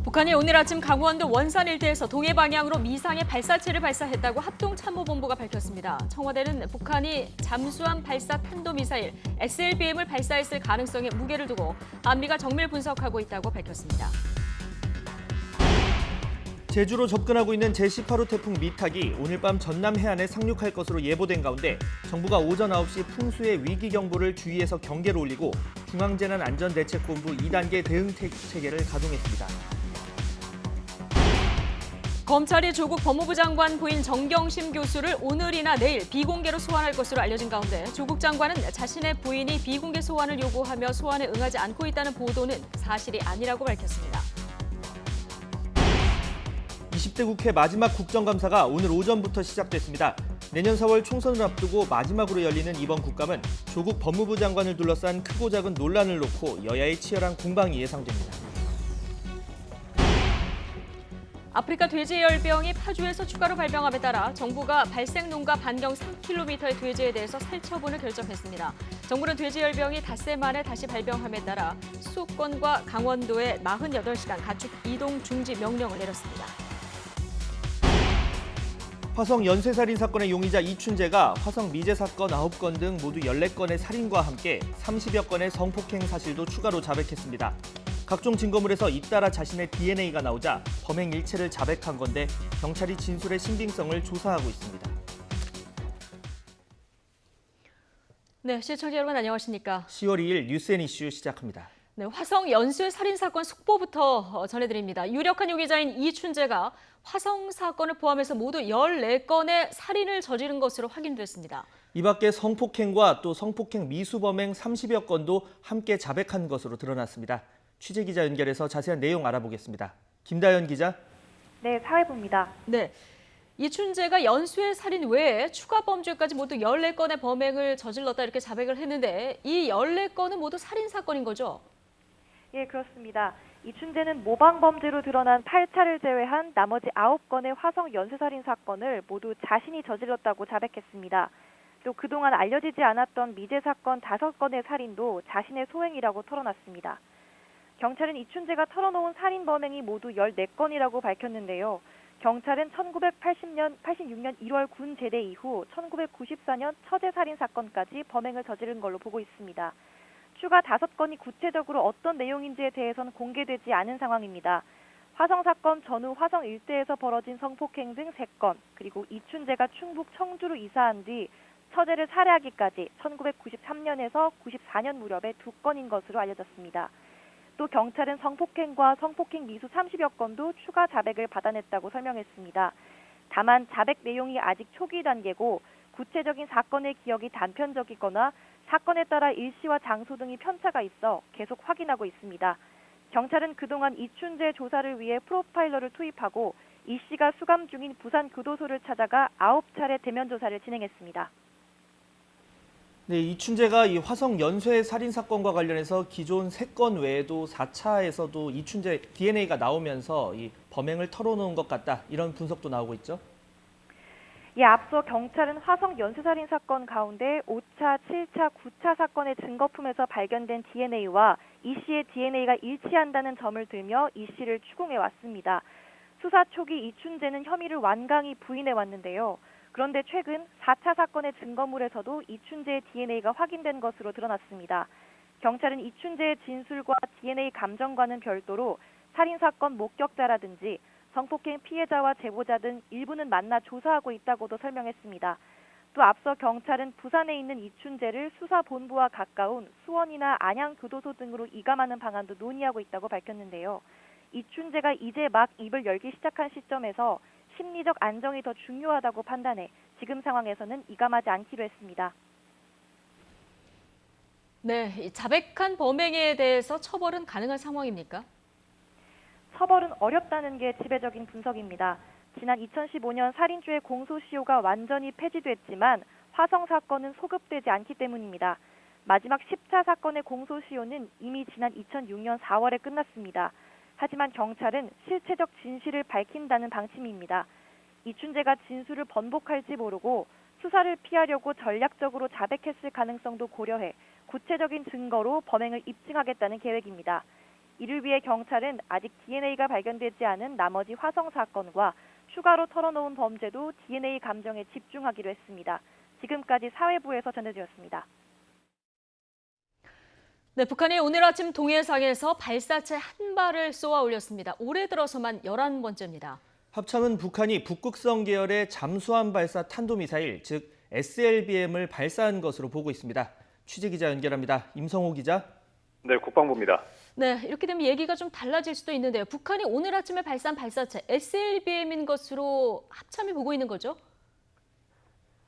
북한이 오늘 아침 강원도 원산 일대에서 동해 방향으로 미상의 발사체를 발사했다고 합동참모본부가 밝혔습니다. 청와대는 북한이 잠수함 발사 탄도미사일 SLBM을 발사했을 가능성에 무게를 두고 한미가 정밀 분석하고 있다고 밝혔습니다. 제주로 접근하고 있는 제18호 태풍 미탁이 오늘 밤 전남 해안에 상륙할 것으로 예보된 가운데 정부가 오전 9시 풍수의 위기 경보를 주의해서 경계로 올리고 중앙재난안전대책본부 2단계 대응 체계를 가동했습니다. 검찰이 조국 법무부 장관 부인 정경심 교수를 오늘이나 내일 비공개로 소환할 것으로 알려진 가운데 조국 장관은 자신의 부인이 비공개 소환을 요구하며 소환에 응하지 않고 있다는 보도는 사실이 아니라고 밝혔습니다. 20대 국회 마지막 국정감사가 오늘 오전부터 시작됐습니다. 내년 4월 총선을 앞두고 마지막으로 열리는 이번 국감은 조국 법무부 장관을 둘러싼 크고 작은 논란을 놓고 여야의 치열한 공방이 예상됩니다. 아프리카 돼지열병이 파주에서 추가로 발병함에 따라 정부가 발생농가 반경 3km의 돼지에 대해서 살처분을 결정했습니다. 정부는 돼지열병이 닷새 만에 다시 발병함에 따라 수도권과 강원도에 48시간 가축 이동 중지 명령을 내렸습니다. 화성 연쇄살인 사건의 용의자 이춘재가 화성 미제 사건 9건 등 모두 14건의 살인과 함께 30여 건의 성폭행 사실도 추가로 자백했습니다. 각종 증거물에서 잇따라 자신의 DNA가 나오자 범행 일체를 자백한 건데 경찰이 진술의 신빙성을 조사하고 있습니다. 네, 시청자 여러분 안녕하십니까? 10월 2일 뉴스앤 이슈 시작합니다. 네, 화성 연쇄 살인 사건 속보부터 전해드립니다. 유력한 용의자인 이춘재가 화성 사건을 포함해서 모두 14건의 살인을 저지른 것으로 확인됐습니다. 이 밖에 성폭행과 또 성폭행 미수범행 30여 건도 함께 자백한 것으로 드러났습니다. 취재기자 연결해서 자세한 내용 알아보겠습니다. 김다연 기자. 네, 사회부입니다. 네, 이춘재가 연쇄 살인 외에 추가 범죄까지 모두 14건의 범행을 저질렀다 이렇게 자백을 했는데 이 14건은 모두 살인 사건인 거죠? 예, 그렇습니다. 이춘재는 모방범죄로 드러난 8차를 제외한 나머지 9건의 화성 연쇄살인 사건을 모두 자신이 저질렀다고 자백했습니다. 또 그동안 알려지지 않았던 미제 사건 5건의 살인도 자신의 소행이라고 털어놨습니다. 경찰은 이춘재가 털어놓은 살인 범행이 모두 14건이라고 밝혔는데요. 경찰은 1986년 1월 군 제대 이후 1994년 처제 살인 사건까지 범행을 저지른 걸로 보고 있습니다. 추가 5건이 구체적으로 어떤 내용인지에 대해서는 공개되지 않은 상황입니다. 화성 사건 전후 화성 일대에서 벌어진 성폭행 등 3건, 그리고 이춘재가 충북 청주로 이사한 뒤 처제를 살해하기까지 1993년에서 94년 무렵에 2건인 것으로 알려졌습니다. 또 경찰은 성폭행과 성폭행 미수 30여 건도 추가 자백을 받아냈다고 설명했습니다. 다만 자백 내용이 아직 초기 단계고 구체적인 사건의 기억이 단편적이거나 사건에 따라 일시와 장소 등이 편차가 있어 계속 확인하고 있습니다. 경찰은 그동안 이춘재 조사를 위해 프로파일러를 투입하고 이 씨가 수감 중인 부산 교도소를 찾아가 9차례 대면 조사를 진행했습니다. 네, 이춘재가 이 화성 연쇄 살인 사건과 관련해서 기존 3건 외에도 4차에서도 이춘재 DNA가 나오면서 이 범행을 털어놓은 것 같다, 이런 분석도 나오고 있죠. 예, 앞서 경찰은 화성 연쇄살인 사건 가운데 5차, 7차, 9차 사건의 증거품에서 발견된 DNA와 이 씨의 DNA가 일치한다는 점을 들며 이 씨를 추궁해 왔습니다. 수사 초기 이춘재는 혐의를 완강히 부인해 왔는데요. 그런데 최근 4차 사건의 증거물에서도 이춘재의 DNA가 확인된 것으로 드러났습니다. 경찰은 이춘재의 진술과 DNA 감정과는 별도로 살인사건 목격자라든지 성폭행 피해자와 제보자 등 일부는 만나 조사하고 있다고도 설명했습니다. 또 앞서 경찰은 부산에 있는 이춘재를 수사본부와 가까운 수원이나 안양교도소 등으로 이감하는 방안도 논의하고 있다고 밝혔는데요. 이춘재가 이제 막 입을 열기 시작한 시점에서 심리적 안정이 더 중요하다고 판단해 지금 상황에서는 이감하지 않기로 했습니다. 네, 자백한 범행에 대해서 처벌은 가능한 상황입니까? 처벌은 어렵다는 게 지배적인 분석입니다. 지난 2015년 살인죄의 공소시효가 완전히 폐지됐지만 화성 사건은 소급되지 않기 때문입니다. 마지막 10차 사건의 공소시효는 이미 지난 2006년 4월에 끝났습니다. 하지만 경찰은 실체적 진실을 밝힌다는 방침입니다. 이춘재가 진술을 번복할지 모르고 수사를 피하려고 전략적으로 자백했을 가능성도 고려해 구체적인 증거로 범행을 입증하겠다는 계획입니다. 이를 위해 경찰은 아직 DNA가 발견되지 않은 나머지 화성 사건과 추가로 털어놓은 범죄도 DNA 감정에 집중하기로 했습니다. 지금까지 사회부에서 전해드렸습니다. 네, 북한이 오늘 아침 동해상에서 발사체 한 발을 쏘아 올렸습니다. 올해 들어서만 11번째입니다. 합참은 북한이 북극성 계열의 잠수함 발사 탄도미사일, 즉 SLBM을 발사한 것으로 보고 있습니다. 취재기자 연결합니다. 임성호 기자. 네, 국방부입니다. 네, 이렇게 되면 얘기가 좀 달라질 수도 있는데요. 북한이 오늘 아침에 발사한 발사체 SLBM인 것으로 합참이 보고 있는 거죠?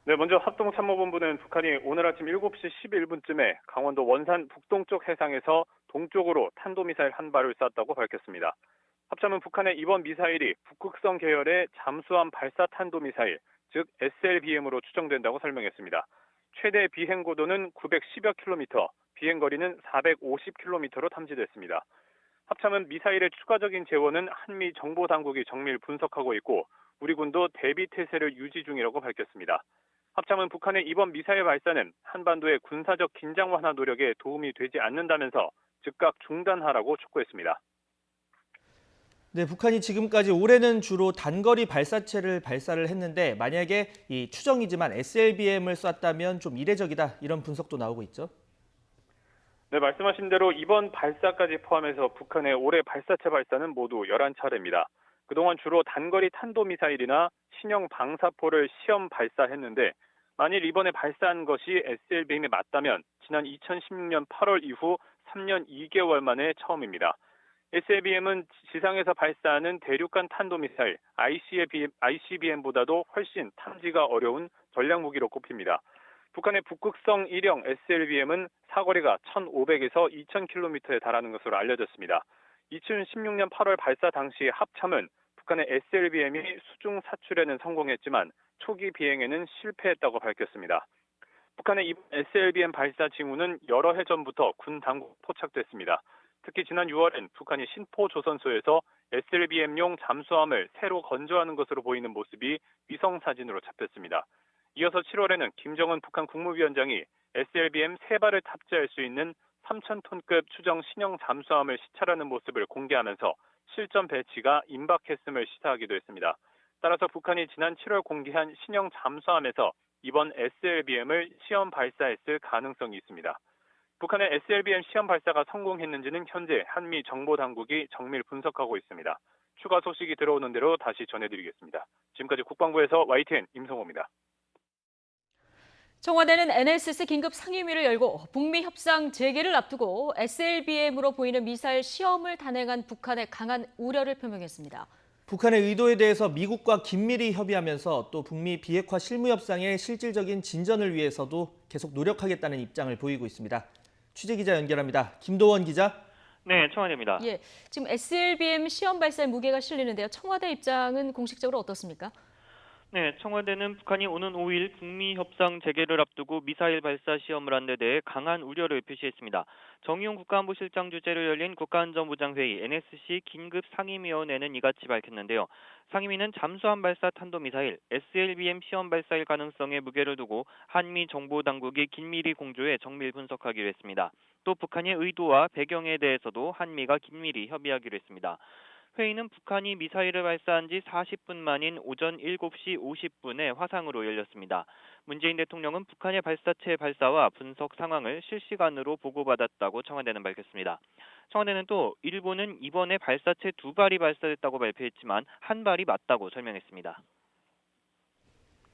네, 먼저 합동참모본부는 북한이 오늘 아침 7시 11분쯤에 강원도 원산 북동쪽 해상에서 동쪽으로 탄도미사일 한 발을 쐈다고 밝혔습니다. 합참은 북한의 이번 미사일이 북극성 계열의 잠수함 발사 탄도미사일, 즉 SLBM으로 추정된다고 설명했습니다. 최대 비행 고도는 910여 킬로미터, 비행거리는 450킬로미터로 탐지됐습니다. 합참은 미사일의 추가적인 재원은 한미 정보당국이 정밀 분석하고 있고 우리 군도 대비 태세를 유지 중이라고 밝혔습니다. 합참은 북한의 이번 미사일 발사는 한반도의 군사적 긴장 완화 노력에 도움이 되지 않는다면서 즉각 중단하라고 촉구했습니다. 네, 북한이 지금까지 올해는 주로 단거리 발사체를 발사를 했는데 만약에 이 추정이지만 SLBM을 쐈다면 좀 이례적이다 이런 분석도 나오고 있죠. 네, 말씀하신 대로 이번 발사까지 포함해서 북한의 올해 발사체 발사는 모두 11차례입니다. 그동안 주로 단거리 탄도미사일이나 신형 방사포를 시험 발사했는데 만일 이번에 발사한 것이 SLBM이 맞다면 지난 2016년 8월 이후 3년 2개월 만에 처음입니다. SLBM은 지상에서 발사하는 대륙간 탄도미사일 ICBM보다도 훨씬 탐지가 어려운 전략무기로 꼽힙니다. 북한의 북극성 1형 SLBM은 사거리가 1,500에서 2,000km에 달하는 것으로 알려졌습니다. 2016년 8월 발사 당시 합참은 북한의 SLBM이 수중 사출에는 성공했지만 초기 비행에는 실패했다고 밝혔습니다. 북한의 이번 SLBM 발사 징후는 여러 해 전부터 군 당국 포착됐습니다. 특히 지난 6월엔 북한이 신포 조선소에서 SLBM용 잠수함을 새로 건조하는 것으로 보이는 모습이 위성 사진으로 잡혔습니다. 이어서 7월에는 김정은 북한 국무위원장이 SLBM 3발을 탑재할 수 있는 3,000톤급 추정 신형 잠수함을 시찰하는 모습을 공개하면서 실전 배치가 임박했음을 시사하기도 했습니다. 따라서 북한이 지난 7월 공개한 신형 잠수함에서 이번 SLBM을 시험 발사했을 가능성이 있습니다. 북한의 SLBM 시험 발사가 성공했는지는 현재 한미 정보당국이 정밀 분석하고 있습니다. 추가 소식이 들어오는 대로 다시 전해드리겠습니다. 지금까지 국방부에서 YTN 임성호입니다. 청와대는 NSC 긴급 상임위를 열고 북미 협상 재개를 앞두고 SLBM으로 보이는 미사일 시험을 단행한 북한에 강한 우려를 표명했습니다. 북한의 의도에 대해서 미국과 긴밀히 협의하면서 또 북미 비핵화 실무 협상의 실질적인 진전을 위해서도 계속 노력하겠다는 입장을 보이고 있습니다. 취재기자 연결합니다. 김도원 기자. 네, 청와대입니다. 예, 지금 SLBM 시험 발사에 무게가 실리는데요. 청와대 입장은 공식적으로 어떻습니까? 네, 청와대는 북한이 오는 5일 북미 협상 재개를 앞두고 미사일 발사 시험을 한 데 대해 강한 우려를 표시했습니다. 정의용 국가안보실장 주재로 열린 국가안전보장회의 NSC 긴급 상임위원회는 이같이 밝혔는데요. 상임위는 잠수함 발사 탄도미사일 SLBM 시험 발사일 가능성에 무게를 두고 한미 정보당국이 긴밀히 공조해 정밀 분석하기로 했습니다. 또 북한의 의도와 배경에 대해서도 한미가 긴밀히 협의하기로 했습니다. 회의는 북한이 미사일을 발사한 지 40분 만인 오전 7시 50분에 화상으로 열렸습니다. 문재인 대통령은 북한의 발사체 발사와 분석 상황을 실시간으로 보고받았다고 청와대는 밝혔습니다. 청와대는 또 일본은 이번에 발사체 2발이 발사됐다고 발표했지만 한 발이 맞다고 설명했습니다.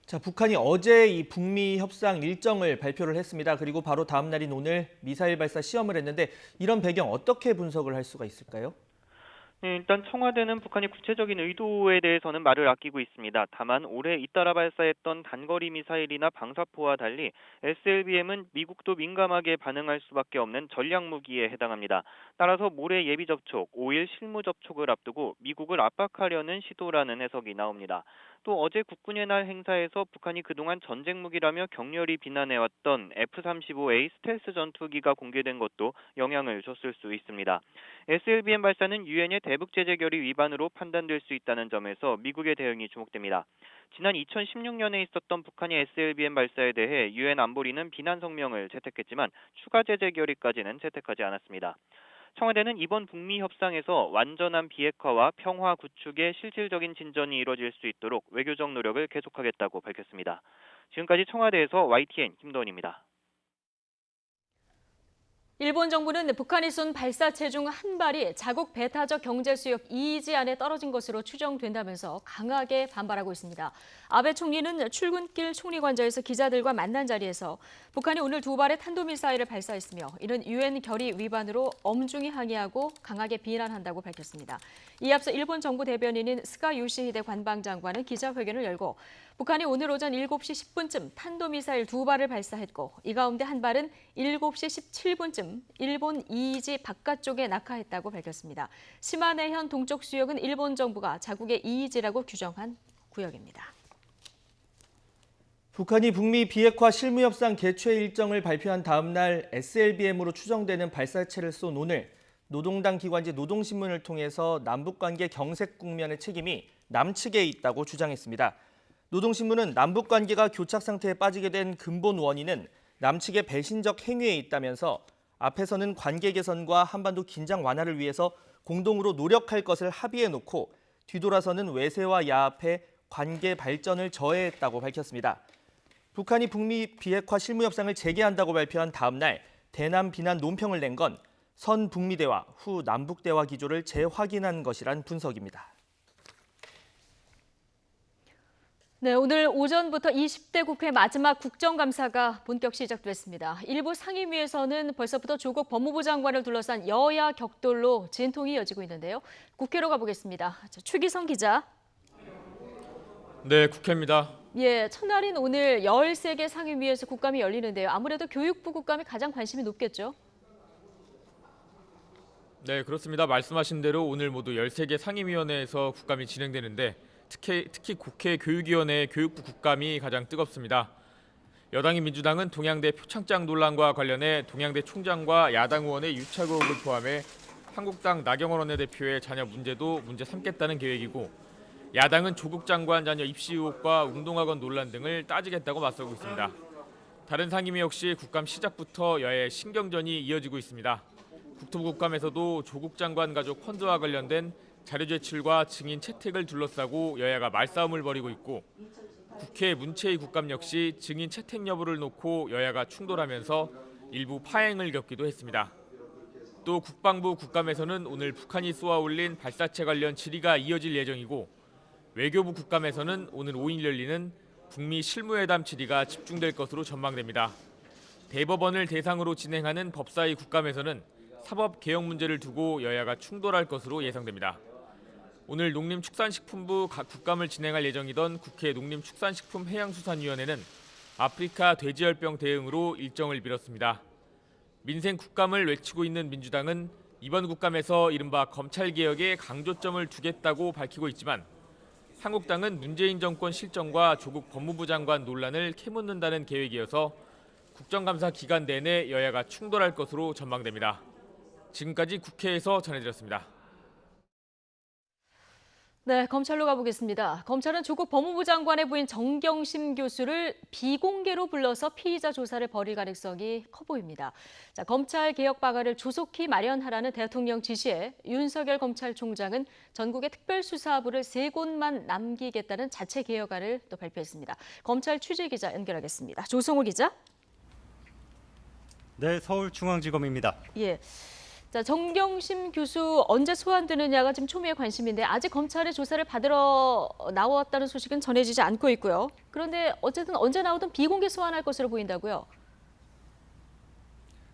자, 북한이 어제 이 북미 협상 일정을 발표를 했습니다. 그리고 바로 다음 날인 오늘 미사일 발사 시험을 했는데 이런 배경 어떻게 분석을 할 수가 있을까요? 네, 일단 청와대는 북한이 구체적인 의도에 대해서는 말을 아끼고 있습니다. 다만 올해 잇따라 발사했던 단거리 미사일이나 방사포와 달리 SLBM은 미국도 민감하게 반응할 수밖에 없는 전략무기에 해당합니다. 따라서 모레 예비 접촉, 5일 실무 접촉을 앞두고 미국을 압박하려는 시도라는 해석이 나옵니다. 또 어제 국군의 날 행사에서 북한이 그동안 전쟁 무기라며 격렬히 비난해왔던 F-35A 스텔스 전투기가 공개된 것도 영향을 줬을 수 있습니다. SLBM 발사는 유엔의 대북 제재 결의 위반으로 판단될 수 있다는 점에서 미국의 대응이 주목됩니다. 지난 2016년에 있었던 북한의 SLBM 발사에 대해 유엔 안보리는 비난 성명을 채택했지만 추가 제재 결의까지는 채택하지 않았습니다. 청와대는 이번 북미 협상에서 완전한 비핵화와 평화 구축의 실질적인 진전이 이뤄질 수 있도록 외교적 노력을 계속하겠다고 밝혔습니다. 지금까지 청와대에서 YTN 김도원입니다. 일본 정부는 북한이 쏜 발사체 중 한 발이 자국 배타적 경제수역 EEZ 안에 떨어진 것으로 추정된다면서 강하게 반발하고 있습니다. 아베 총리는 출근길 총리관저에서 기자들과 만난 자리에서 북한이 오늘 2발의 탄도미사일을 발사했으며 이는 유엔 결의 위반으로 엄중히 항의하고 강하게 비난한다고 밝혔습니다. 이에 앞서 일본 정부 대변인인 스가 요시히데 관방장관은 기자회견을 열고 북한이 오늘 오전 7시 10분쯤 탄도미사일 2발을 발사했고 이 가운데 한 발은 7시 17분쯤 일본 EEZ 바깥쪽에 낙하했다고 밝혔습니다. 시마네현 동쪽 수역은 일본 정부가 자국의 EEZ라고 규정한 구역입니다. 북한이 북미 비핵화 실무협상 개최 일정을 발표한 다음 날 SLBM으로 추정되는 발사체를 쏜 오늘 노동당 기관지 노동신문을 통해서 남북관계 경색 국면의 책임이 남측에 있다고 주장했습니다. 노동신문은 남북관계가 교착 상태에 빠지게 된 근본 원인은 남측의 배신적 행위에 있다면서 앞에서는 관계 개선과 한반도 긴장 완화를 위해서 공동으로 노력할 것을 합의해놓고 뒤돌아서는 외세와 야합해 관계 발전을 저해했다고 밝혔습니다. 북한이 북미 비핵화 실무협상을 재개한다고 발표한 다음 날 대남 비난 논평을 낸 건 선 북미 대화, 후 남북 대화 기조를 재확인한 것이란 분석입니다. 네, 오늘 오전부터 20대 국회 마지막 국정감사가 본격 시작됐습니다. 일부 상임위에서는 벌써부터 조국 법무부 장관을 둘러싼 여야 격돌로 진통이 이어지고 있는데요. 국회로 가보겠습니다. 추기성 기자. 네, 국회입니다. 예, 첫날인 오늘 13개 상임위에서 국감이 열리는데요. 아무래도 교육부 국감이 가장 관심이 높겠죠? 네, 그렇습니다. 말씀하신 대로 오늘 모두 13개 상임위원회에서 국감이 진행되는데 특히 국회 교육위원회 교육부 국감이 가장 뜨겁습니다. 여당인 민주당은 동양대 표창장 논란과 관련해 동양대 총장과 야당 의원의 유착 의혹을 포함해 한국당 나경원 원내대표의 자녀 문제도 문제 삼겠다는 계획이고 야당은 조국 장관 자녀 입시 의혹과 운동학원 논란 등을 따지겠다고 맞서고 있습니다. 다른 상임위 역시 국감 시작부터 여야의 신경전이 이어지고 있습니다. 국토부 국감에서도 조국 장관 가족 펀드와 관련된 자료 제출과 증인 채택을 둘러싸고 여야가 말싸움을 벌이고 있고 국회 문체위 국감 역시 증인 채택 여부를 놓고 여야가 충돌하면서 일부 파행을 겪기도 했습니다. 또 국방부 국감에서는 오늘 북한이 쏘아 올린 발사체 관련 질의가 이어질 예정이고 외교부 국감에서는 오늘 5일 열리는 북미 실무회담 질의가 집중될 것으로 전망됩니다. 대법원을 대상으로 진행하는 법사위 국감에서는 사법 개혁 문제를 두고 여야가 충돌할 것으로 예상됩니다. 오늘 농림축산식품부 국감을 진행할 예정이던 국회 농림축산식품해양수산위원회는 아프리카 돼지열병 대응으로 일정을 미뤘습니다. 민생 국감을 외치고 있는 민주당은 이번 국감에서 이른바 검찰개혁에 강조점을 두겠다고 밝히고 있지만 한국당은 문재인 정권 실정과 조국 법무부 장관 논란을 캐묻는다는 계획이어서 국정감사 기간 내내 여야가 충돌할 것으로 전망됩니다. 지금까지 국회에서 전해드렸습니다. 네, 검찰로 가보겠습니다. 검찰은 조국 법무부 장관의 부인 정경심 교수를 비공개로 불러서 피의자 조사를 벌일 가능성이 커 보입니다. 자, 검찰 개혁 방안을 조속히 마련하라는 대통령 지시에 윤석열 검찰총장은 전국의 특별수사부를 3곳만 남기겠다는 자체 개혁안을 또 발표했습니다. 검찰 취재기자 연결하겠습니다. 조성호 기자. 네, 서울중앙지검입니다. 예. 자, 정경심 교수 언제 소환되느냐가 지금 초미의 관심인데 아직 검찰의 조사를 받으러 나왔다는 소식은 전해지지 않고 있고요. 그런데 어쨌든 언제 나오든 비공개 소환할 것으로 보인다고요?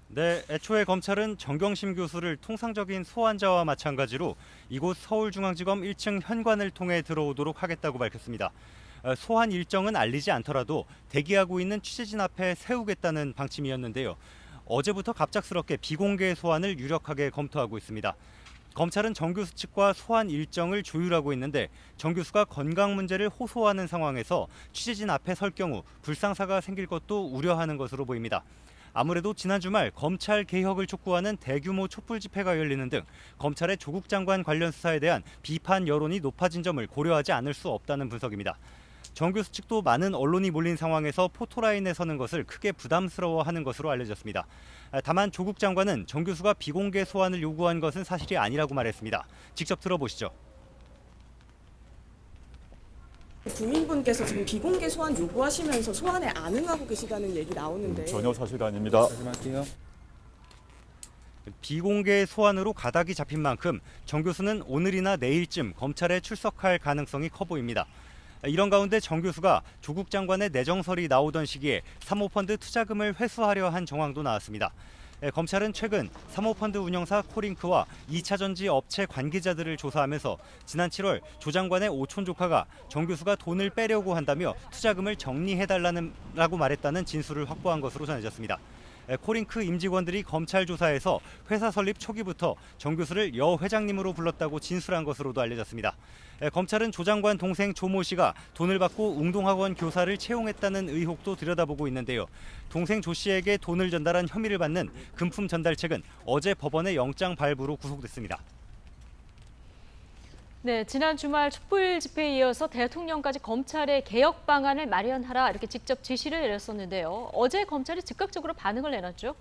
네, 애초에 검찰은 정경심 교수를 통상적인 소환자와 마찬가지로 이곳 서울중앙지검 1층 현관을 통해 들어오도록 하겠다고 밝혔습니다. 소환 일정은 알리지 않더라도 대기하고 있는 취재진 앞에 세우겠다는 방침이었는데요. 어제부터 갑작스럽게 비공개 소환을 유력하게 검토하고 있습니다. 검찰은 정 교수 측과 소환 일정을 조율하고 있는데 정 교수가 건강 문제를 호소하는 상황에서 취재진 앞에 설 경우 불상사가 생길 것도 우려하는 것으로 보입니다. 아무래도 지난 주말 검찰 개혁을 촉구하는 대규모 촛불 집회가 열리는 등 검찰의 조국 장관 관련 수사에 대한 비판 여론이 높아진 점을 고려하지 않을 수 없다는 분석입니다. 정 교수 측도 많은 언론이 몰린 상황에서 포토라인에 서는 것을 크게 부담스러워하는 것으로 알려졌습니다. 다만 조국 장관은 정 교수가 비공개 소환을 요구한 것은 사실이 아니라고 말했습니다. 직접 들어보시죠. 국민분께서 지금 비공개 소환 요구하시면서 소환에 안응하고 계시다는 얘기 나오는데 전혀 사실 아닙니다. 말씀하세요. 비공개 소환으로 가닥이 잡힌 만큼 정 교수는 오늘이나 내일쯤 검찰에 출석할 가능성이 커 보입니다. 이런 가운데 정 교수가 조국 장관의 내정설이 나오던 시기에 사모펀드 투자금을 회수하려 한 정황도 나왔습니다. 검찰은 최근 사모펀드 운영사 코링크와 2차 전지 업체 관계자들을 조사하면서 지난 7월 조 장관의 오촌 조카가 정 교수가 돈을 빼려고 한다며 투자금을 정리해달라고 말했다는 진술을 확보한 것으로 전해졌습니다. 코링크 임직원들이 검찰 조사에서 회사 설립 초기부터 정 교수를 여 회장님으로 불렀다고 진술한 것으로도 알려졌습니다. 검찰은 조 장관 동생 조모 씨가 돈을 받고 웅동학원 교사를 채용했다는 의혹도 들여다보고 있는데요. 동생 조 씨에게 돈을 전달한 혐의를 받는 금품 전달책은 어제 법원의 영장 발부로 구속됐습니다. 네, 지난 주말 촛불 집회에 이어서 대통령까지 검찰의 개혁 방안을 마련하라 이렇게 직접 지시를 내렸었는데요. 어제 검찰이 즉각적으로 반응을 내놨죠.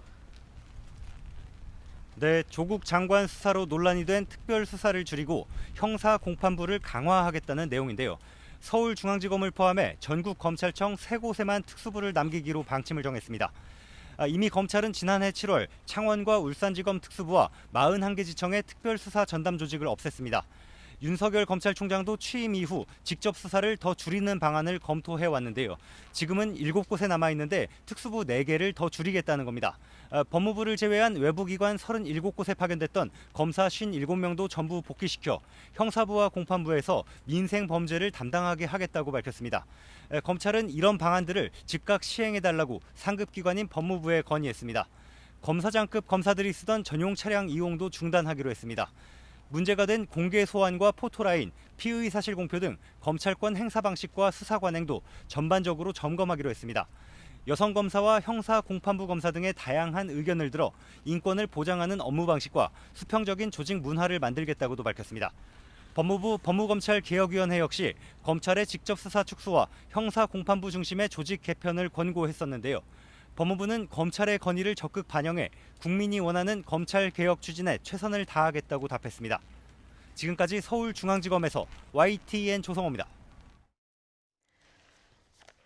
네, 조국 장관 수사로 논란이 된 특별 수사를 줄이고 형사 공판부를 강화하겠다는 내용인데요. 서울중앙지검을 포함해 전국 검찰청 3곳에만 특수부를 남기기로 방침을 정했습니다. 이미 검찰은 지난해 7월 창원과 울산지검 특수부와 41개 지청의 특별수사 전담 조직을 없앴습니다. 윤석열 검찰총장도 취임 이후 직접 수사를 더 줄이는 방안을 검토해 왔는데요. 지금은 7곳에 남아있는데 특수부 4개를 더 줄이겠다는 겁니다. 법무부를 제외한 외부기관 37곳에 파견됐던 검사 57명도 전부 복귀시켜 형사부와 공판부에서 민생범죄를 담당하게 하겠다고 밝혔습니다. 검찰은 이런 방안들을 즉각 시행해달라고 상급기관인 법무부에 건의했습니다. 검사장급 검사들이 쓰던 전용 차량 이용도 중단하기로 했습니다. 문제가 된 공개 소환과 포토라인, 피의 사실 공표 등 검찰권 행사 방식과 수사 관행도 전반적으로 점검하기로 했습니다. 여성 검사와 형사 공판부 검사 등의 다양한 의견을 들어 인권을 보장하는 업무 방식과 수평적인 조직 문화를 만들겠다고도 밝혔습니다. 법무부 법무검찰개혁위원회 역시 검찰의 직접 수사 축소와 형사 공판부 중심의 조직 개편을 권고했었는데요. 법무부는 검찰의 건의를 적극 반영해 국민이 원하는 검찰 개혁 추진에 최선을 다하겠다고 답했습니다. 지금까지 서울중앙지검에서 YTN 조성호입니다.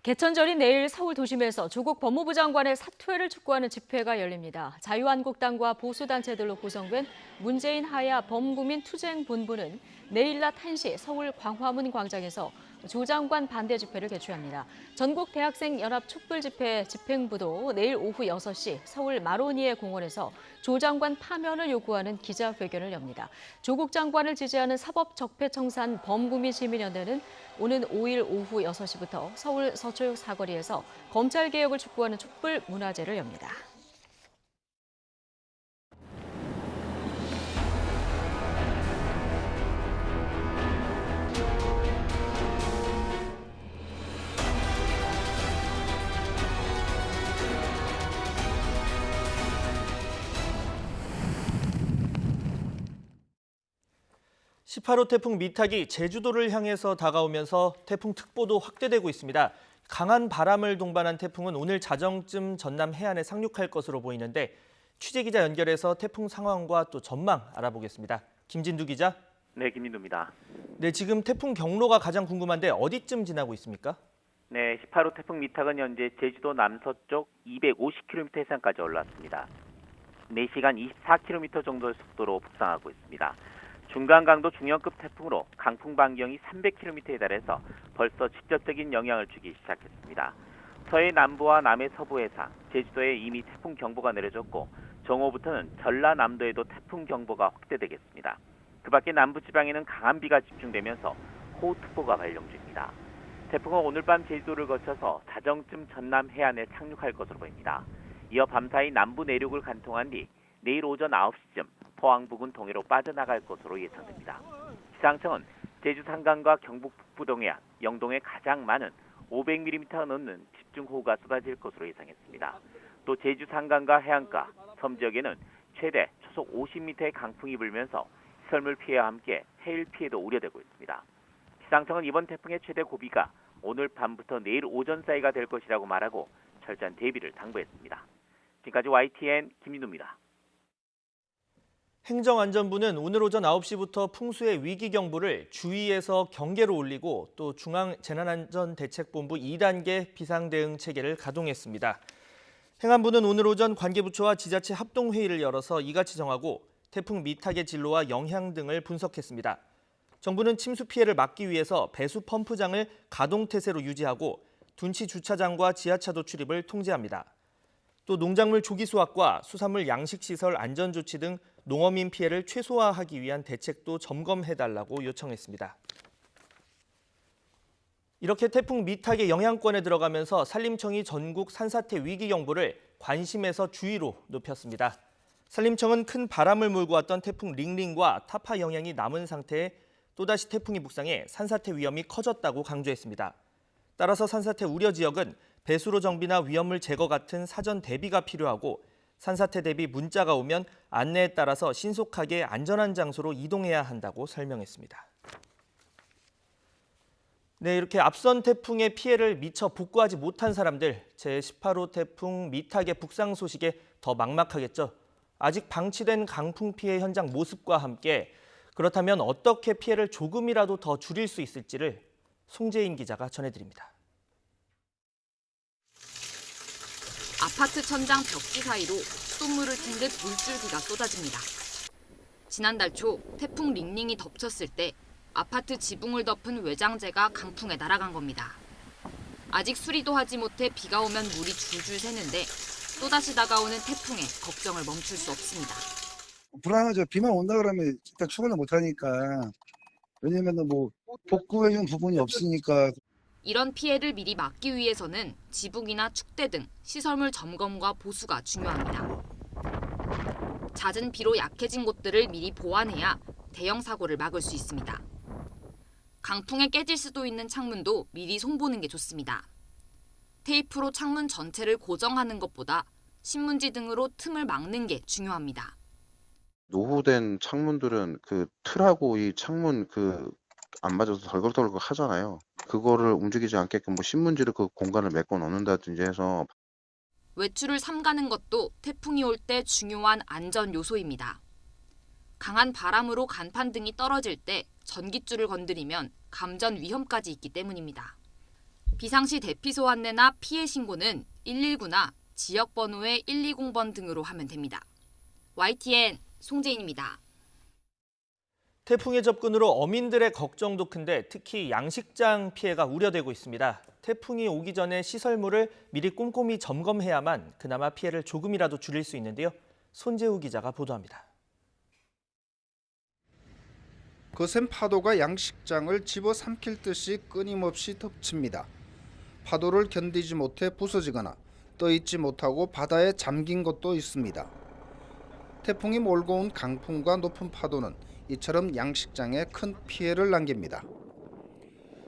개천절인 내일 서울 도심에서 조국 법무부 장관의 사퇴를 촉구하는 집회가 열립니다. 자유한국당과 보수단체들로 구성된 문재인 하야 범국민 투쟁본부는 내일 낮 1시 서울 광화문 광장에서 조 장관 반대 집회를 개최합니다. 전국 대학생 연합 촛불 집회 집행부도 내일 오후 6시 서울 마로니에 공원에서 조 장관 파면을 요구하는 기자회견을 엽니다. 조국 장관을 지지하는 사법적폐청산 범국민시민연대는 오는 5일 오후 6시부터 서울 서초역 사거리에서 검찰개혁을 촉구하는 촛불 문화제를 엽니다. (18호) 태풍 미탁이 제주도를 향해서 다가오면서 태풍 특보도 확대되고 있습니다. 강한 바람을 동반한 태풍은 오늘 자정쯤 전남 해안에 상륙할 것으로 보이는데 취재기자 연결해서 태풍 상황과 또 전망 알아보겠습니다. 김진두 기자. 네, 김진두입니다. 네, 지금 태풍 경로가 가장 궁금한데 어디쯤 지나고 있습니까? 네, 18호 태풍 미탁은 현재 제주도 남서쪽 250km 해상까지 올랐습니다. 4시간 24km 정도의 속도로 북상하고 있습니다. 중간 강도 중형급 태풍으로 강풍 반경이 300km에 달해서 벌써 직접적인 영향을 주기 시작했습니다. 서해 남부와 남해 서부 해상, 제주도에 이미 태풍 경보가 내려졌고 정오부터는 전라남도에도 태풍 경보가 확대되겠습니다. 그 밖에 남부지방에는 강한 비가 집중되면서 호우특보가 발령 중입니다. 태풍은 오늘 밤 제주도를 거쳐서 자정쯤 전남 해안에 상륙할 것으로 보입니다. 이어 밤사이 남부 내륙을 관통한 뒤 내일 오전 9시쯤 포항 부근 동해로 빠져나갈 것으로 예상됩니다. 기상청은 제주 산간과 경북 북부 동해안, 영동에 가장 많은 500mm가 넘는 집중호우가 쏟아질 것으로 예상했습니다. 또 제주 산간과 해안가, 섬 지역에는 최대 초속 50m의 강풍이 불면서 시설물 피해와 함께 해일 피해도 우려되고 있습니다. 기상청은 이번 태풍의 최대 고비가 오늘 밤부터 내일 오전 사이가 될 것이라고 말하고 철저한 대비를 당부했습니다. 지금까지 YTN 김민우입니다. 행정안전부는 오늘 오전 9시부터 풍수의 위기경보를 주의에서 경계로 올리고 또 중앙재난안전대책본부 2단계 비상대응 체계를 가동했습니다. 행안부는 오늘 오전 관계부처와 지자체 합동회의를 열어서 이같이 정하고 태풍 미탁의 진로와 영향 등을 분석했습니다. 정부는 침수 피해를 막기 위해서 배수 펌프장을 가동태세로 유지하고 둔치 주차장과 지하차도 출입을 통제합니다. 또 농작물 조기 수확과 수산물 양식시설 안전조치 등 농어민 피해를 최소화하기 위한 대책도 점검해달라고 요청했습니다. 이렇게 태풍 미탁의 영향권에 들어가면서 산림청이 전국 산사태 위기경보를 관심에서 주의로 높였습니다. 산림청은 큰 바람을 몰고 왔던 태풍 링링과 타파 영향이 남은 상태에 또다시 태풍이 북상해 산사태 위험이 커졌다고 강조했습니다. 따라서 산사태 우려 지역은 배수로 정비나 위험물 제거 같은 사전 대비가 필요하고 산사태 대비 문자가 오면 안내에 따라서 신속하게 안전한 장소로 이동해야 한다고 설명했습니다. 네, 이렇게 앞선 태풍의 피해를 미처 복구하지 못한 사람들, 제18호 태풍 미탁의 북상 소식에 더 막막하겠죠. 아직 방치된 강풍 피해 현장 모습과 함께 그렇다면 어떻게 피해를 조금이라도 더 줄일 수 있을지를 송재인 기자가 전해드립니다. 아파트 천장 벽지 사이로 수돗물을 튄 듯 물줄기가 쏟아집니다. 지난달 초 태풍 링링이 덮쳤을 때 아파트 지붕을 덮은 외장재가 강풍에 날아간 겁니다. 아직 수리도 하지 못해 비가 오면 물이 줄줄 새는데 또다시 다가오는 태풍에 걱정을 멈출 수 없습니다. 불안하죠. 비만 온다 그러면 일단 출근을 못 하니까. 왜냐면 뭐 복구해준 부분이 없으니까. 이런 피해를 미리 막기 위해서는 지붕이나 축대 등 시설물 점검과 보수가 중요합니다. 잦은 비로 약해진 곳들을 미리 보완해야 대형 사고를 막을 수 있습니다. 강풍에 깨질 수도 있는 창문도 미리 손보는 게 좋습니다. 테이프로 창문 전체를 고정하는 것보다 신문지 등으로 틈을 막는 게 중요합니다. 노후된 창문들은 그 틀하고 이 창문 안 맞아서 덜컥덜컥 하잖아요. 그거를 움직이지 않게끔 뭐 신문지를 그 공간을 메꿔 놓는다든지 해서. 외출을 삼가는 것도 태풍이 올 때 중요한 안전 요소입니다. 강한 바람으로 간판 등이 떨어질 때 전깃줄을 건드리면 감전 위험까지 있기 때문입니다. 비상시 대피소 안내나 피해 신고는 119나 지역번호의 120번 등으로 하면 됩니다. YTN 송재인입니다. 태풍의 접근으로 어민들의 걱정도 큰데 특히 양식장 피해가 우려되고 있습니다. 태풍이 오기 전에 시설물을 미리 꼼꼼히 점검해야만 그나마 피해를 조금이라도 줄일 수 있는데요. 손재우 기자가 보도합니다. 거센 파도가 양식장을 집어삼킬 듯이 끊임없이 덮칩니다. 파도를 견디지 못해 부서지거나 떠있지 못하고 바다에 잠긴 곳도 있습니다. 태풍이 몰고 온 강풍과 높은 파도는 이처럼 양식장에 큰 피해를 남깁니다.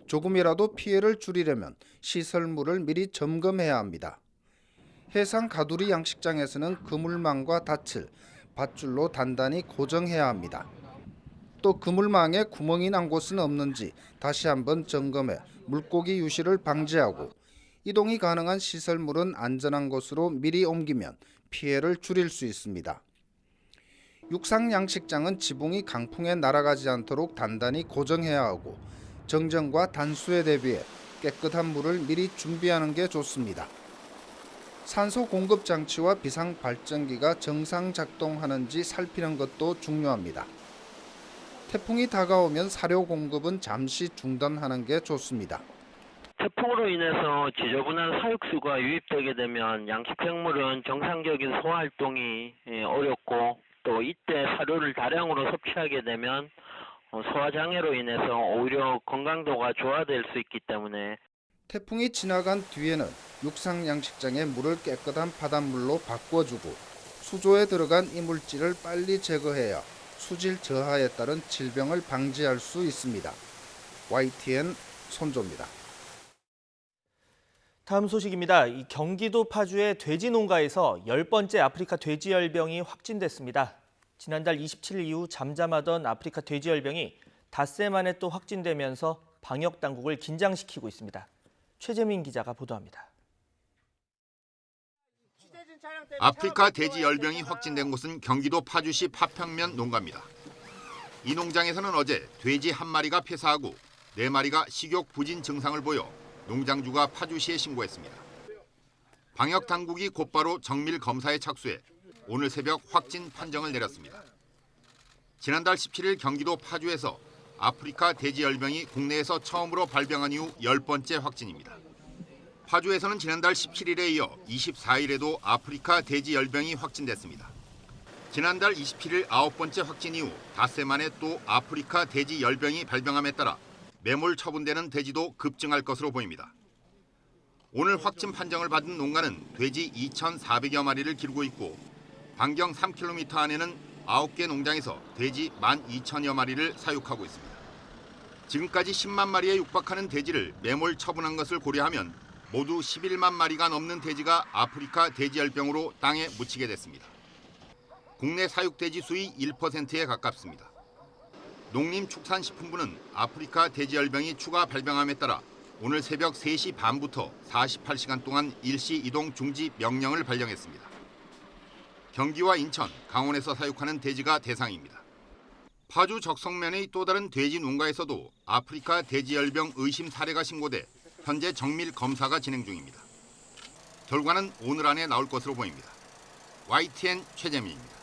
조금이라도 피해를 줄이려면 시설물을 미리 점검해야 합니다. 해상 가두리 양식장에서는 그물망과 닻을 밧줄로 단단히 고정해야 합니다. 또 그물망에 구멍이 난 곳은 없는지 다시 한번 점검해 물고기 유실을 방지하고 이동이 가능한 시설물은 안전한 곳으로 미리 옮기면 피해를 줄일 수 있습니다. 육상 양식장은 지붕이 강풍에 날아가지 않도록 단단히 고정해야 하고 정전과 단수에 대비해 깨끗한 물을 미리 준비하는 게 좋습니다. 산소 공급 장치와 비상 발전기가 정상 작동하는지 살피는 것도 중요합니다. 태풍이 다가오면 사료 공급은 잠시 중단하는 게 좋습니다. 태풍으로 인해서 지저분한 사육수가 유입되게 되면 양식생물은 정상적인 소화활동이 어렵고 또 이때 사료를 다량으로 섭취하게 되면 소화장애로 인해서 오히려 건강도가 저하될 수 있기 때문에 태풍이 지나간 뒤에는 육상 양식장의 물을 깨끗한 바닷물로 바꿔주고 수조에 들어간 이물질을 빨리 제거해야 수질 저하에 따른 질병을 방지할 수 있습니다. YTN 손조입니다. 다음 소식입니다. 이 경기도 파주의 돼지 농가에서 10번째 아프리카 돼지열병이 확진됐습니다. 지난달 27일 이후 잠잠하던 아프리카 돼지열병이 닷새 만에 또 확진되면서 방역 당국을 긴장시키고 있습니다. 최재민 기자가 보도합니다. 아프리카 돼지 열병이 확진된 곳은 경기도 파주시 파평면 농가입니다. 이 농장에서는 어제 돼지 1마리가 폐사하고 4마리가 식욕 부진 증상을 보여 농장주가 파주시에 신고했습니다. 방역 당국이 곧바로 정밀 검사에 착수해 오늘 새벽 확진 판정을 내렸습니다. 지난달 17일 경기도 파주에서 아프리카 돼지 열병이 국내에서 처음으로 발병한 이후 10번째 확진입니다. 파주에서는 지난달 17일에 이어 24일에도 아프리카 돼지 열병이 확진됐습니다. 지난달 27일 9번째 확진 이후 닷새 만에 또 아프리카 돼지 열병이 발병함에 따라 매몰 처분되는 돼지도 급증할 것으로 보입니다. 오늘 확진 판정을 받은 농가는 돼지 2,400여 마리를 기르고 있고 반경 3km 안에는 9개 농장에서 돼지 12,000여 마리를 사육하고 있습니다. 지금까지 10만 마리에 육박하는 돼지를 매몰 처분한 것을 고려하면 모두 11만 마리가 넘는 돼지가 아프리카 돼지열병으로 땅에 묻히게 됐습니다. 국내 사육 돼지 수의 1%에 가깝습니다. 농림축산식품부는 아프리카 돼지열병이 추가 발병함에 따라 오늘 새벽 3시 반부터 48시간 동안 일시 이동 중지 명령을 발령했습니다. 경기와 인천, 강원에서 사육하는 돼지가 대상입니다. 파주 적성면의 또 다른 돼지 농가에서도 아프리카 돼지열병 의심 사례가 신고돼 현재 정밀 검사가 진행 중입니다. 결과는 오늘 안에 나올 것으로 보입니다. YTN 최재민입니다.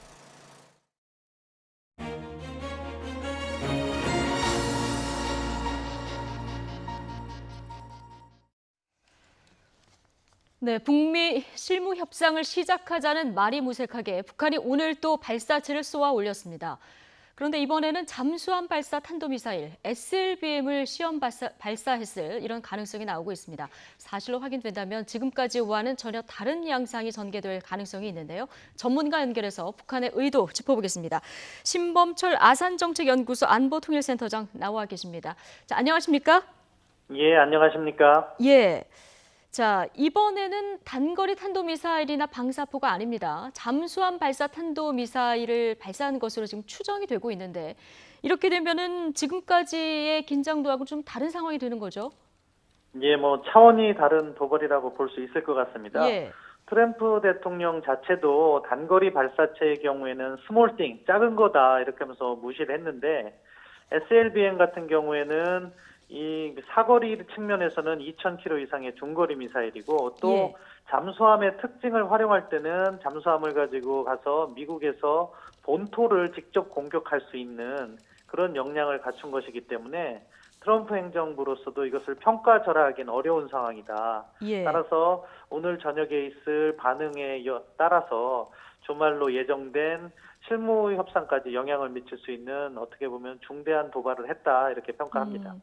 네, 북미 실무 협상을 시작하자는 말이 무색하게 북한이 오늘 또 발사체를 쏘아 올렸습니다. 그런데 이번에는 잠수함 발사 탄도미사일 SLBM을 시험 발사했을 이런 가능성이 나오고 있습니다. 사실로 확인된다면 지금까지와는 전혀 다른 양상이 전개될 가능성이 있는데요. 전문가 연결해서 북한의 의도 짚어보겠습니다. 신범철 아산정책연구소 안보통일센터장 나와 계십니다. 자, 안녕하십니까? 예, 안녕하십니까? 예. 자, 이번에는 단거리 탄도미사일이나 방사포가 아닙니다. 잠수함 발사 탄도미사일을 발사한 것으로 지금 추정이 되고 있는데 이렇게 되면은 지금까지의 긴장도하고 좀 다른 상황이 되는 거죠? 예, 뭐 차원이 다른 도발이라고 볼 수 있을 것 같습니다. 예. 트럼프 대통령 자체도 단거리 발사체의 경우에는 스몰띵, 작은 거다 이렇게 하면서 무시를 했는데 SLBM 같은 경우에는 이 사거리 측면에서는 2,000km 이상의 중거리 미사일이고 또 잠수함의 특징을 활용할 때는 잠수함을 가지고 가서 미국에서 본토를 직접 공격할 수 있는 그런 역량을 갖춘 것이기 때문에 트럼프 행정부로서도 이것을 평가절하하기는 어려운 상황이다. 따라서 오늘 저녁에 있을 반응에 따라서 주말로 예정된 실무 협상까지 영향을 미칠 수 있는 어떻게 보면 중대한 도발을 했다 이렇게 평가합니다.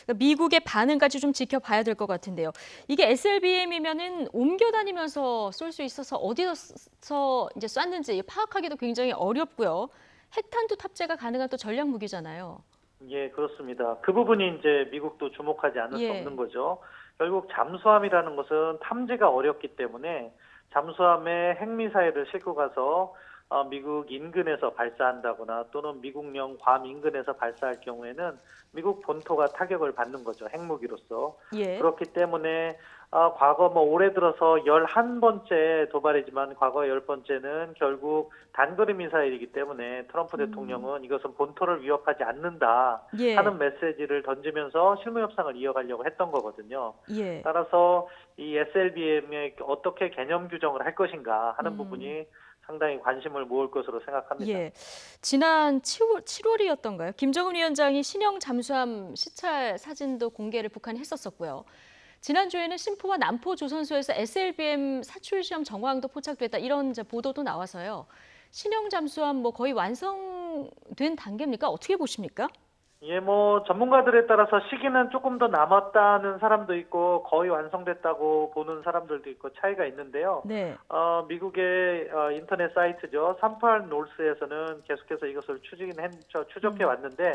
그러니까 미국의 반응까지 좀 지켜봐야 될 것 같은데요. 이게 SLBM이면은 옮겨 다니면서 쏠 수 있어서 어디서 이제 쐈는지 파악하기도 굉장히 어렵고요. 핵탄두 탑재가 가능한 또 전략 무기잖아요. 예, 그렇습니다. 그 부분이 이제 미국도 주목하지 않을 수 없는 거죠. 결국 잠수함이라는 것은 탐지가 어렵기 때문에 잠수함에 핵미사일을 싣고 가서 미국 인근에서 발사한다거나 또는 미국령 괌 인근에서 발사할 경우에는 미국 본토가 타격을 받는 거죠. 핵무기로서. 그렇기 때문에 과거 올해 들어서 11번째 도발이지만 과거 10번째는 결국 단거리 미사일이기 때문에 트럼프 대통령은 이것은 본토를 위협하지 않는다 하는 메시지를 던지면서 실무 협상을 이어가려고 했던 거거든요. 따라서 이 SLBM에 어떻게 개념 규정을 할 것인가 하는 부분이 상당히 관심을 모을 것으로 생각합니다. 예, 지난 7월이었던가요? 김정은 위원장이 신형 잠수함 시찰 사진도 공개를 북한이 했었었고요. 지난주에는 신포와 남포 조선소에서 SLBM 사출 시험 정황도 포착됐다 이런 이제 보도도 나와서요. 신형 잠수함 거의 완성된 단계입니까? 어떻게 보십니까? 예, 전문가들에 따라서 시기는 조금 더 남았다는 사람도 있고 거의 완성됐다고 보는 사람들도 있고 차이가 있는데요. 미국의 인터넷 사이트죠. 38 노스에서는 계속해서 이것을 추적해 왔는데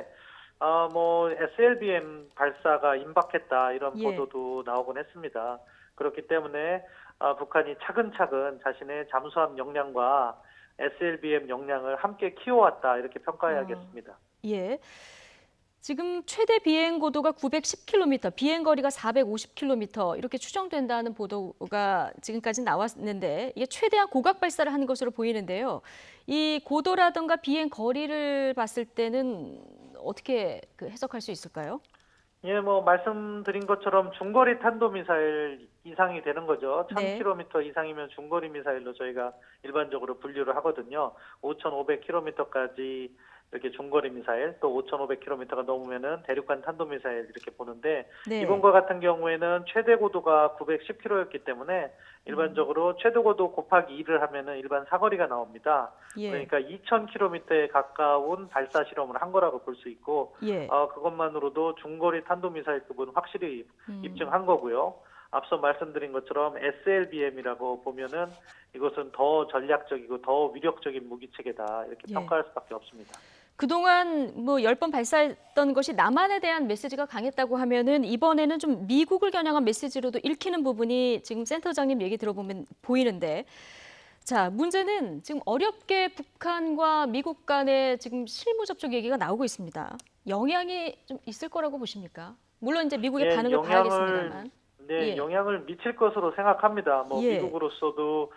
SLBM 발사가 임박했다 이런 보도도 나오곤 했습니다. 그렇기 때문에 북한이 차근차근 자신의 잠수함 역량과 SLBM 역량을 함께 키워왔다 이렇게 평가해야겠습니다. 예. 지금 최대 비행 고도가 910km, 비행 거리가 450km 이렇게 추정된다는 보도가 지금까지 나왔는데 이게 최대한 고각 발사를 하는 것으로 보이는데요. 이 고도라든가 비행 거리를 봤을 때는 어떻게 해석할 수 있을까요? 예, 뭐 말씀드린 것처럼 중거리 탄도미사일 이상이 되는 거죠. 1000km 이상이면 중거리 미사일로 저희가 일반적으로 분류를 하거든요. 5500km까지 이렇게 중거리 미사일, 또 5,500km가 넘으면은 대륙간 탄도미사일 이렇게 보는데 이번과 같은 경우에는 최대 고도가 910km였기 때문에 일반적으로 최대 고도 곱하기 2를 하면은 일반 사거리가 나옵니다. 그러니까 2,000km에 가까운 발사 실험을 한 거라고 볼 수 있고 그것만으로도 중거리 탄도미사일급은 확실히 입증한 거고요. 앞서 말씀드린 것처럼 SLBM이라고 보면은 이것은 더 전략적이고 더 위력적인 무기체계다 이렇게 평가할 수밖에 없습니다. 그동안 뭐 10번 발사했던 것이 남한에 대한 메시지가 강했다고 하면은 이번에는 좀 미국을 겨냥한 메시지로도 읽히는 부분이 지금 센터장님 얘기 들어보면 보이는데 자, 문제는 지금 어렵게 북한과 미국 간의 지금 실무 접촉 얘기가 나오고 있습니다. 영향이 좀 있을 거라고 보십니까? 물론 이제 미국의 반응을 봐야겠습니다만. 네, 영향을 미칠 것으로 생각합니다. 뭐 미국으로서도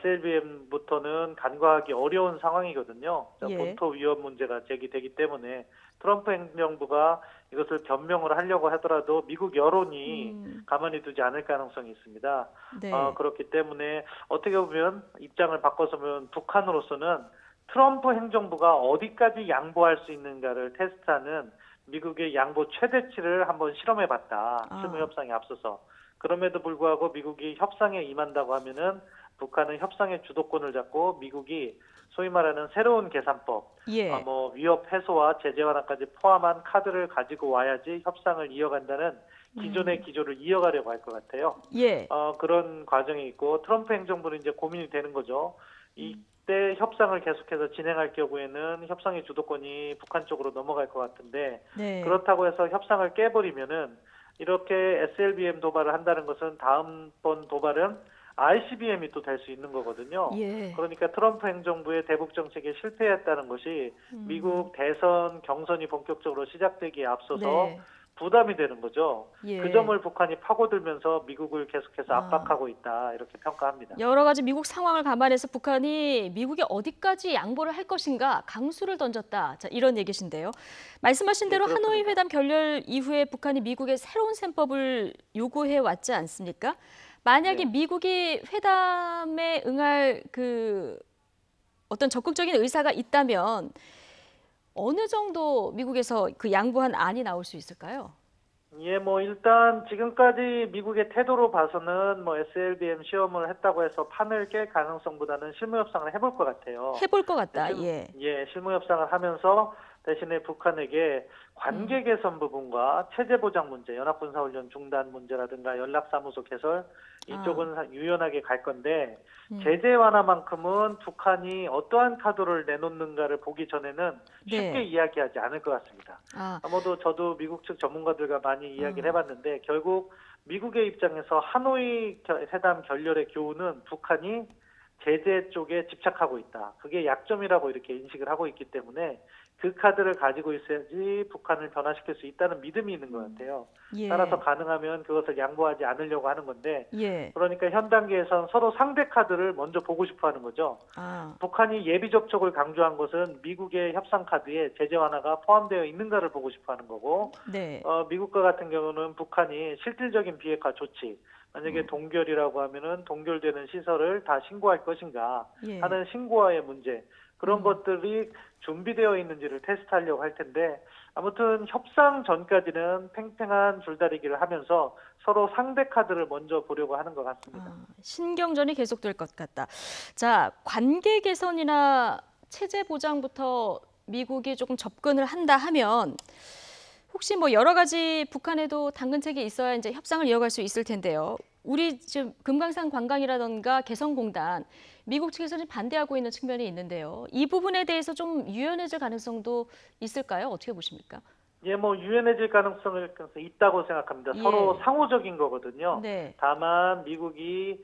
SLBM부터는 간과하기 어려운 상황이거든요. 본토 위협 문제가 제기되기 때문에 트럼프 행정부가 이것을 변명을 하려고 하더라도 미국 여론이 가만히 두지 않을 가능성이 있습니다. 그렇기 때문에 어떻게 보면 입장을 바꿔서면 북한으로서는 트럼프 행정부가 어디까지 양보할 수 있는가를 테스트하는 미국의 양보 최대치를 한번 실험해봤다. 실무 협상에 앞서서. 그럼에도 불구하고 미국이 협상에 임한다고 하면은 북한은 협상의 주도권을 잡고 미국이 소위 말하는 새로운 계산법, 뭐 위협 해소와 제재 완화까지 포함한 카드를 가지고 와야지 협상을 이어간다는 기존의 기조를 이어가려고 할 것 같아요. 그런 과정이 있고 트럼프 행정부는 이제 고민이 되는 거죠. 이때 협상을 계속해서 진행할 경우에는 협상의 주도권이 북한 쪽으로 넘어갈 것 같은데 그렇다고 해서 협상을 깨버리면은 이렇게 SLBM 도발을 한다는 것은 다음번 도발은 ICBM이 또 될 수 있는 거거든요. 그러니까 트럼프 행정부의 대북 정책에 실패했다는 것이 미국 대선 경선이 본격적으로 시작되기에 앞서서 부담이 되는 거죠. 그 점을 북한이 파고들면서 미국을 계속해서 압박하고 있다 이렇게 평가합니다. 여러 가지 미국 상황을 감안해서 북한이 미국이 어디까지 양보를 할 것인가 강수를 던졌다. 자, 이런 얘기신데요. 말씀하신 대로 하노이 회담 결렬 이후에 북한이 미국의 새로운 셈법을 요구해 왔지 않습니까? 만약에 미국이 회담에 응할 어떤 적극적인 의사가 있다면 어느 정도 미국에서 그 양보한 안이 나올 수 있을까요? 예, 뭐 일단 지금까지 미국의 태도로 봐서는 뭐 SLBM 시험을 했다고 해서 판을 깰 가능성보다는 실무 협상을 해볼 것 같아요. 해볼 것 같다. 실무 협상을 하면서 대신에 북한에게 관계 개선 부분과 체제 보장 문제, 연합군사훈련 중단 문제라든가 연락사무소 개설 이쪽은 유연하게 갈 건데 제재 완화만큼은 북한이 어떠한 카드를 내놓는가를 보기 전에는 쉽게 이야기하지 않을 것 같습니다. 아무도 저도 미국 측 전문가들과 많이 이야기를 해봤는데 결국 미국의 입장에서 하노이 회담 결렬의 교훈은 북한이 제재 쪽에 집착하고 있다. 그게 약점이라고 이렇게 인식을 하고 있기 때문에 그 카드를 가지고 있어야지 북한을 변화시킬 수 있다는 믿음이 있는 것 같아요. 따라서 가능하면 그것을 양보하지 않으려고 하는 건데 그러니까 현 단계에선 서로 상대 카드를 먼저 보고 싶어 하는 거죠. 북한이 예비 접촉을 강조한 것은 미국의 협상 카드에 제재 완화가 포함되어 있는가를 보고 싶어 하는 거고 미국과 같은 경우는 북한이 실질적인 비핵화 조치 만약에 동결이라고 하면은 동결되는 시설을 다 신고할 것인가 하는 신고와의 문제 그런 것들이 준비되어 있는지를 테스트하려고 할 텐데 아무튼 협상 전까지는 팽팽한 줄다리기를 하면서 서로 상대 카드를 먼저 보려고 하는 것 같습니다. 신경전이 계속될 것 같다. 자, 관계 개선이나 체제 보장부터 미국이 조금 접근을 한다 하면 혹시 뭐 여러 가지 북한에도 당근책이 있어야 이제 협상을 이어갈 수 있을 텐데요. 우리 지금 금강산 관광이라던가 개성공단 미국 측에서는 반대하고 있는 측면이 있는데요. 이 부분에 대해서 좀 유연해질 가능성도 있을까요? 어떻게 보십니까? 예, 뭐 유연해질 가능성이 있다고 생각합니다. 서로 상호적인 거거든요. 다만 미국이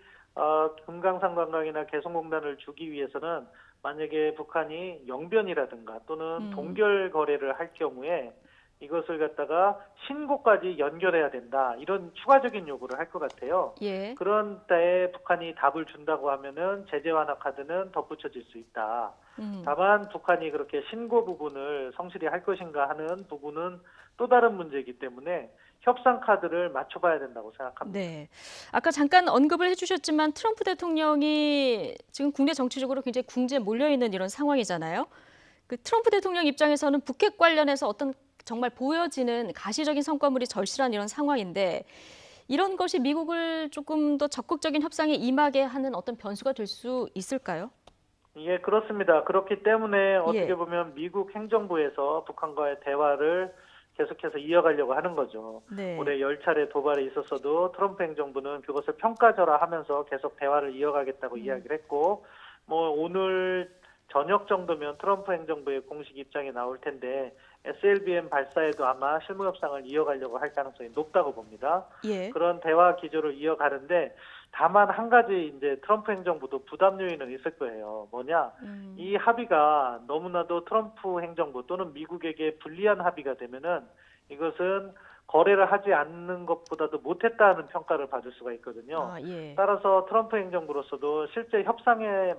금강산 관광이나 개성공단을 주기 위해서는 만약에 북한이 영변이라든가 또는 동결 거래를 할 경우에 이것을 갖다가 신고까지 연결해야 된다. 이런 추가적인 요구를 할 것 같아요. 예. 그런 때에 북한이 답을 준다고 하면은 제재 완화 카드는 덧붙여질 수 있다. 다만 북한이 그렇게 신고 부분을 성실히 할 것인가 하는 부분은 또 다른 문제이기 때문에 협상 카드를 맞춰봐야 된다고 생각합니다. 네. 아까 잠깐 언급을 해주셨지만 트럼프 대통령이 지금 국내 정치적으로 굉장히 궁지에 몰려있는 이런 상황이잖아요. 그 트럼프 대통령 입장에서는 북핵 관련해서 어떤 정말 보여지는 가시적인 성과물이 절실한 이런 상황인데 이런 것이 미국을 조금 더 적극적인 협상에 임하게 하는 어떤 변수가 될 수 있을까요? 예, 그렇습니다. 그렇기 때문에 어떻게 보면 미국 행정부에서 북한과의 대화를 계속해서 이어가려고 하는 거죠. 네. 올해 10차례 도발에 있었어도 트럼프 행정부는 그것을 평가절하하면서 계속 대화를 이어가겠다고 이야기를 했고 뭐 오늘 저녁 정도면 트럼프 행정부의 공식 입장이 나올 텐데 SLBM 발사에도 아마 실무 협상을 이어가려고 할 가능성이 높다고 봅니다. 예. 그런 대화 기조를 이어가는데 다만 한 가지 이제 트럼프 행정부도 부담 요인은 있을 거예요. 뭐냐? 이 합의가 너무나도 트럼프 행정부 또는 미국에게 불리한 합의가 되면은 이것은 거래를 하지 않는 것보다도 못했다는 평가를 받을 수가 있거든요. 예. 따라서 트럼프 행정부로서도 실제 협상에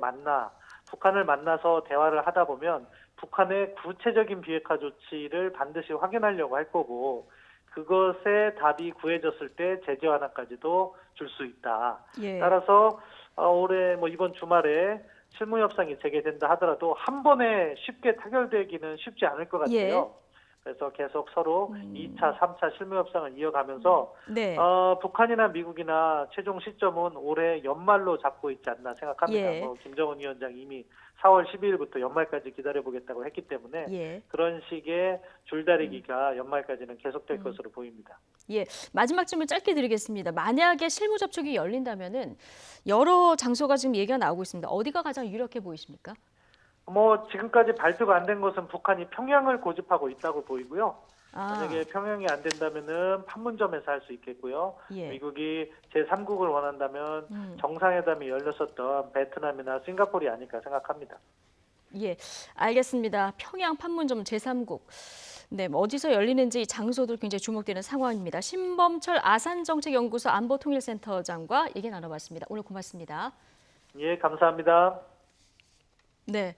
북한을 만나서 대화를 하다 보면 북한의 구체적인 비핵화 조치를 반드시 확인하려고 할 거고 그것에 답이 구해졌을 때 제재 완화까지도 줄 수 있다. 예. 따라서 올해 이번 주말에 실무 협상이 재개된다 하더라도 한 번에 쉽게 타결되기는 쉽지 않을 것 같아요. 예. 그래서 계속 서로 2차, 3차 실무 협상을 이어가면서 네. 북한이나 미국이나 최종 시점은 올해 연말로 잡고 있지 않나 생각합니다. 예. 김정은 위원장 이미 4월 12일부터 연말까지 기다려보겠다고 했기 때문에 예. 그런 식의 줄다리기가 연말까지는 계속될 것으로 보입니다. 예, 마지막 질문 짧게 드리겠습니다. 만약에 실무 접촉이 열린다면은 여러 장소가 지금 얘기가 나오고 있습니다. 어디가 가장 유력해 보이십니까? 지금까지 발표가 안 된 것은 북한이 평양을 고집하고 있다고 보이고요. 아. 만약에 평양이 안 된다면은 판문점에서 할 수 있겠고요. 예. 미국이 제3국을 원한다면 정상회담이 열렸었던 베트남이나 싱가포르이 아닐까 생각합니다. 예, 알겠습니다. 평양 판문점 제3국. 네, 어디서 열리는지 장소도 굉장히 주목되는 상황입니다. 신범철 아산정책연구소 안보통일센터장과 얘기 나눠봤습니다. 오늘 고맙습니다. 예, 감사합니다. 네.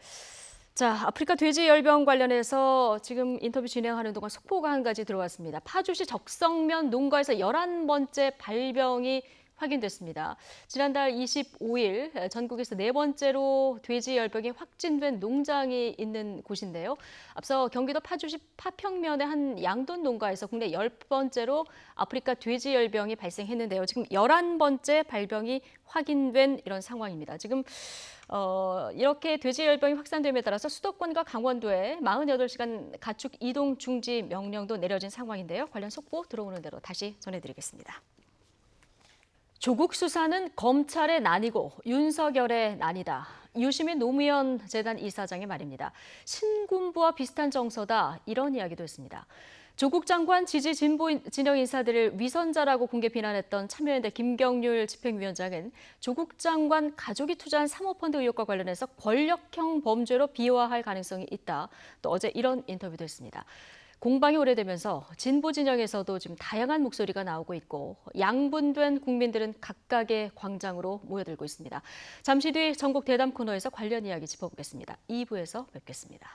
자, 아프리카 돼지열병 관련해서 지금 인터뷰 진행하는 동안 속보가 한 가지 들어왔습니다. 파주시 적성면 농가에서 11번째 발병이 확인됐습니다. 지난달 25일 전국에서 4번째로 돼지열병이 확진된 농장이 있는 곳인데요. 앞서 경기도 파주시 파평면의 한 양돈 농가에서 국내 10번째로 아프리카 돼지열병이 발생했는데요. 지금 11번째 발병이 확인된 이런 상황입니다. 지금 이렇게 돼지열병이 확산됨에 따라서 수도권과 강원도에 48시간 가축 이동 중지 명령도 내려진 상황인데요. 관련 속보 들어오는 대로 다시 전해드리겠습니다. 조국 수사는 검찰의 난이고 윤석열의 난이다. 유시민 노무현 재단 이사장의 말입니다. 신군부와 비슷한 정서다. 이런 이야기도 했습니다. 조국 장관 지지 진보 진영 인사들을 위선자라고 공개 비난했던 참여연대 김경률 집행위원장은 조국 장관 가족이 투자한 사모펀드 의혹과 관련해서 권력형 범죄로 비화할 가능성이 있다. 또 어제 이런 인터뷰도 했습니다. 공방이 오래되면서 진보 진영에서도 지금 다양한 목소리가 나오고 있고 양분된 국민들은 각각의 광장으로 모여들고 있습니다. 잠시 뒤 전국 대담 코너에서 관련 이야기 짚어보겠습니다. 2부에서 뵙겠습니다.